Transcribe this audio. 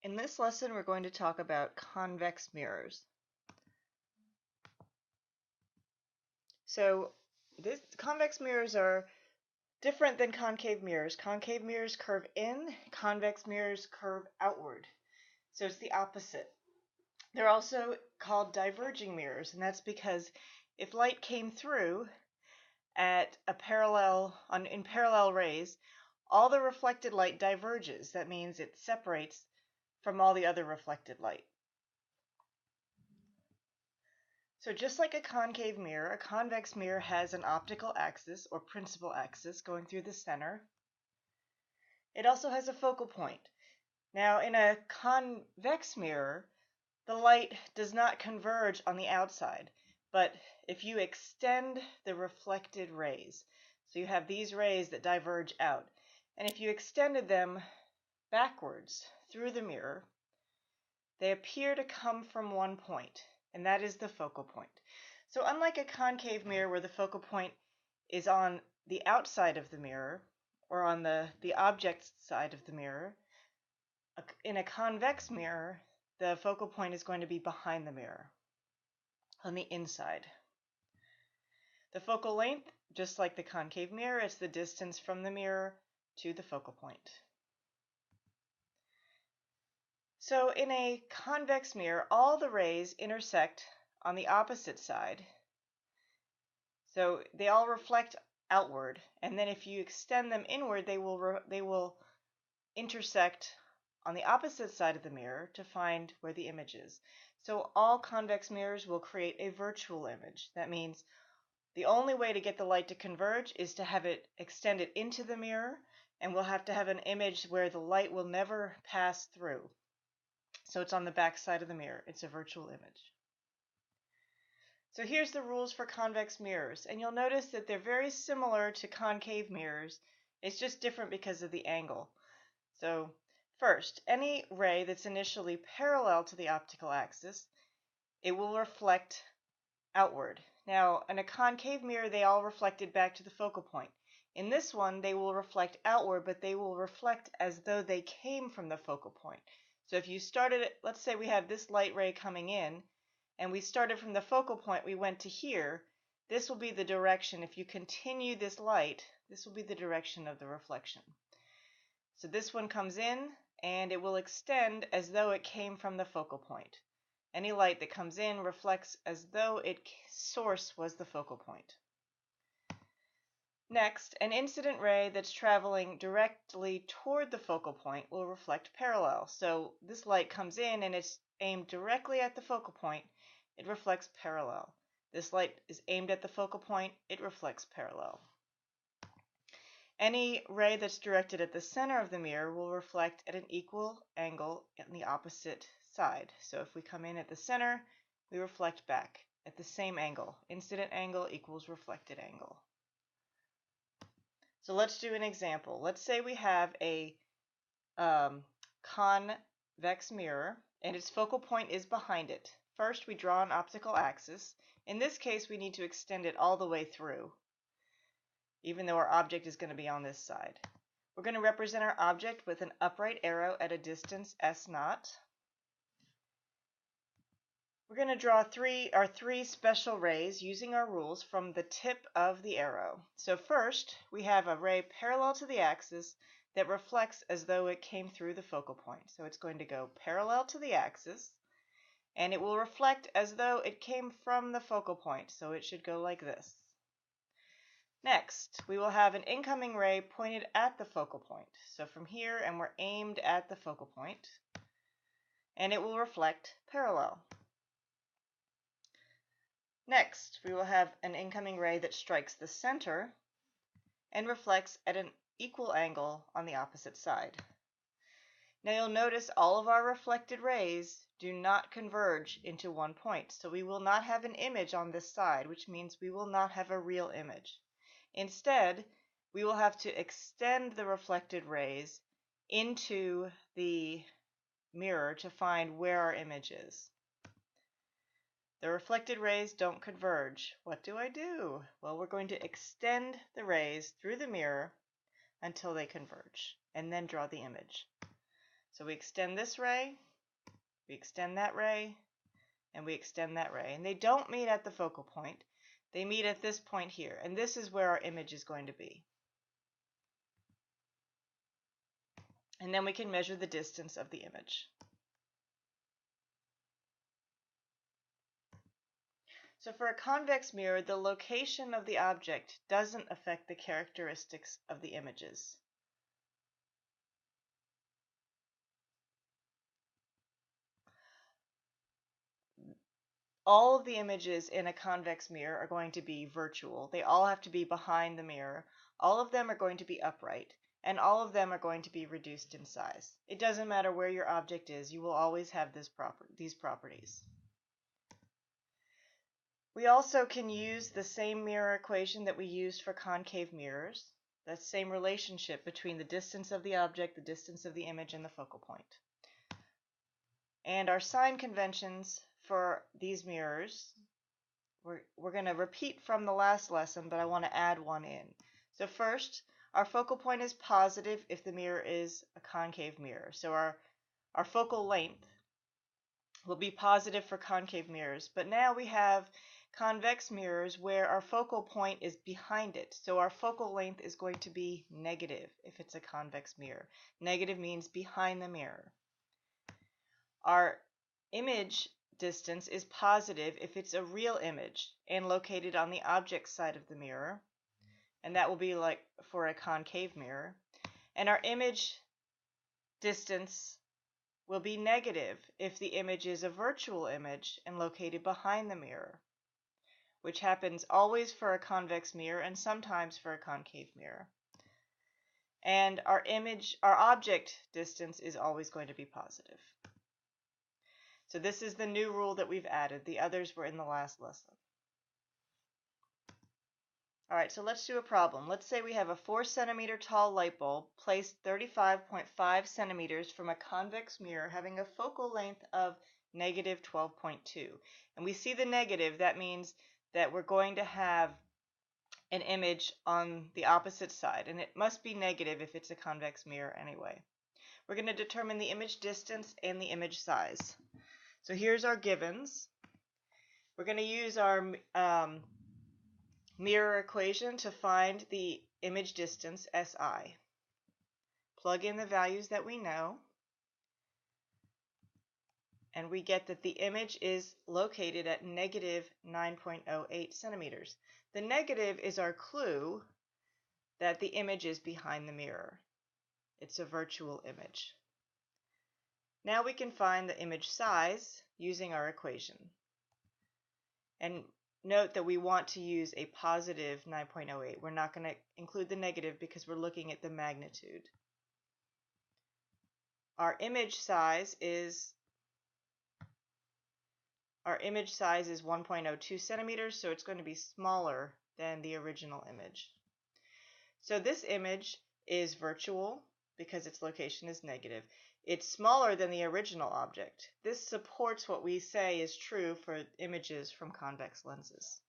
In this lesson, we're going to talk about convex mirrors. So, convex mirrors are different than concave mirrors. Concave mirrors curve in, convex mirrors curve outward. So it's the opposite. They're also called diverging mirrors, and that's because if light came through at a in parallel rays, all the reflected light diverges. That means it separates from all the other reflected light. So just like a concave mirror, a convex mirror has an optical axis or principal axis going through the center. It also has a focal point. Now in a convex mirror, the light does not converge on the outside, but if you extend the reflected rays, so you have these rays that diverge out, and if you extended them backwards through the mirror, they appear to come from one point, and that is the focal point. So unlike a concave mirror where the focal point is on the outside of the mirror or on the object side of the mirror, in a convex mirror, the focal point is going to be behind the mirror, on the inside. The focal length, just like the concave mirror, is the distance from the mirror to the focal point. So in a convex mirror, all the rays intersect on the opposite side. So they all reflect outward, and then if you extend them inward, they will intersect on the opposite side of the mirror to find where the image is. So all convex mirrors will create a virtual image. That means the only way to get the light to converge is to have it extended into the mirror, and we'll have to have an image where the light will never pass through. So it's on the back side of the mirror. It's a virtual image. So here's the rules for convex mirrors, and you'll notice that they're very similar to concave mirrors. It's just different because of the angle. So first, any ray that's initially parallel to the optical axis, it will reflect outward. Now, in a concave mirror, they all reflected back to the focal point. In this one, they will reflect outward, but they will reflect as though they came from the focal point. So if you started, let's say we have this light ray coming in, and we started from the focal point, we went to here, this will be the direction. If you continue this light, this will be the direction of the reflection. So this one comes in, and it will extend as though it came from the focal point. Any light that comes in reflects as though its source was the focal point. Next, an incident ray that's traveling directly toward the focal point will reflect parallel. So this light comes in and it's aimed directly at the focal point. It reflects parallel. This light is aimed at the focal point. It reflects parallel. Any ray that's directed at the center of the mirror will reflect at an equal angle on the opposite side. So if we come in at the center, we reflect back at the same angle. Incident angle equals reflected angle. So let's do an example. Let's say we have a convex mirror and its focal point is behind it. First, we draw an optical axis. In this case, we need to extend it all the way through, even though our object is going to be on this side. We're going to represent our object with an upright arrow at a distance s0. We're going to draw our three special rays using our rules from the tip of the arrow. So first, we have a ray parallel to the axis that reflects as though it came through the focal point. So it's going to go parallel to the axis, and it will reflect as though it came from the focal point. So it should go like this. Next, we will have an incoming ray pointed at the focal point. So from here, and we're aimed at the focal point, and it will reflect parallel. Next, we will have an incoming ray that strikes the center and reflects at an equal angle on the opposite side. Now you'll notice all of our reflected rays do not converge into one point, so we will not have an image on this side, which means we will not have a real image. Instead, we will have to extend the reflected rays into the mirror to find where our image is. The reflected rays don't converge. What do I do? Well, we're going to extend the rays through the mirror until they converge, and then draw the image. So we extend this ray, we extend that ray, and we extend that ray. And they don't meet at the focal point. They meet at this point here. And this is where our image is going to be. And then we can measure the distance of the image. So for a convex mirror, the location of the object doesn't affect the characteristics of the images. All of the images in a convex mirror are going to be virtual. They all have to be behind the mirror. All of them are going to be upright, and all of them are going to be reduced in size. It doesn't matter where your object is, you will always have these properties. We also can use the same mirror equation that we used for concave mirrors. That same relationship between the distance of the object, the distance of the image, and the focal point. And our sign conventions for these mirrors, we're going to repeat from the last lesson, but I want to add one in. So first, our focal point is positive if the mirror is a concave mirror. So our focal length will be positive for concave mirrors. But now we have convex mirrors where our focal point is behind it. So our focal length is going to be negative if it's a convex mirror. Negative means behind the mirror. Our image distance is positive if it's a real image and located on the object side of the mirror. And that will be like for a concave mirror. And our image distance will be negative if the image is a virtual image and located behind the mirror, which happens always for a convex mirror and sometimes for a concave mirror. And our object distance is always going to be positive. So this is the new rule that we've added. The others were in the last lesson. All right, so let's do a problem. Let's say we have a 4 centimeter tall light bulb placed 35.5 centimeters from a convex mirror having a focal length of negative 12.2. And we see the negative. That means that we're going to have an image on the opposite side, and it must be negative if it's a convex mirror anyway. We're going to determine the image distance and the image size. So here's our givens. We're going to use our mirror equation to find the image distance, SI. Plug in the values that we know, and we get that the image is located at negative 9.08 centimeters. The negative is our clue that the image is behind the mirror. It's a virtual image. Now we can find the image size using our equation. And note that we want to use a positive 9.08. We're not going to include the negative because we're looking at the magnitude. Our image size is 1.02 centimeters, so it's going to be smaller than the original image. So this image is virtual because its location is negative. It's smaller than the original object. This supports what we say is true for images from convex lenses.